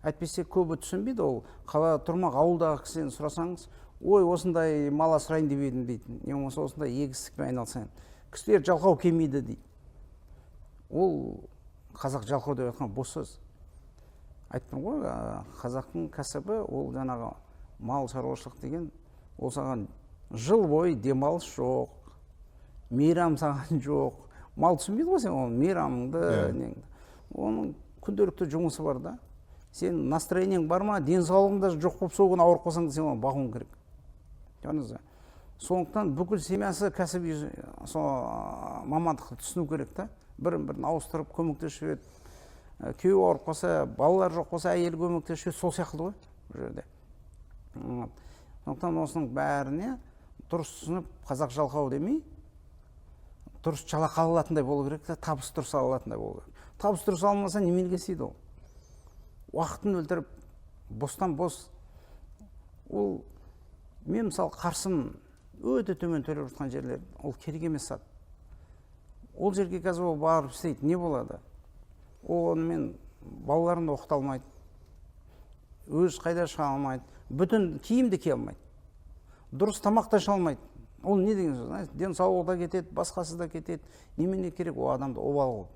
Әйтпесе көбі түсінбейді, ол қала тұрмақ ауылдағы кісіден сұрасаңыз, ой, осындай мал асырайын деп едім дейді, не болмаса осындай егістікпен айналысайын. Кісілер жалқау келмейді дейді. Ол қазақ жалқау деп жатқан бос сөз. Айттым ғой, қазақтың кәсібі ол жаңағы мал шаруашылық деген, ол саған жыл бойы демалыс жоқ, мейрам саған жоқ. Мал түсінбейді ғой сен оның мейрамыңды, оның күнделікті жұмысы бар да. Сен настроениең бар ма, денсаулығыңда жоқ болып сол күні ауырып қалсаң да сен оны бағуың керек. Сондықтан бүкіл семьясы кәсіби мамандықты түсіну керек та. Бірін ауыстырып көмектесіп жүреді. Күйеуі ауырып қалса, балалар жоқ болса, әйелі көмектесіп жүреді, сол сияқты ғой бұл жерде. Сондықтан осының бәріне дұрыс түсініп, қазақ жалқау демей, дұрыс жалақы ала алатындай болу керек та, табыс дұрыс ала алатындай болу керек. Табыс дұрыс алмаса неменеге істейді ол? Уақытын өлтіріп, бостан бос. Ол мен мысалы қарсым өте төмен төлеп жатқан жерлер, ол керек емес зат. Ол жерге қазір ол барып істейді, не болады? Онымен балаларын оқыта алмайды, өз қайда шыға алмайды, бүтін киімді кие алмайды, дұрыс тамақ та іше алмайды. Ол не деген сөз? Денсаулығы да кетеді, басқасы да кетеді. Немене керек ол адамды обал қылып?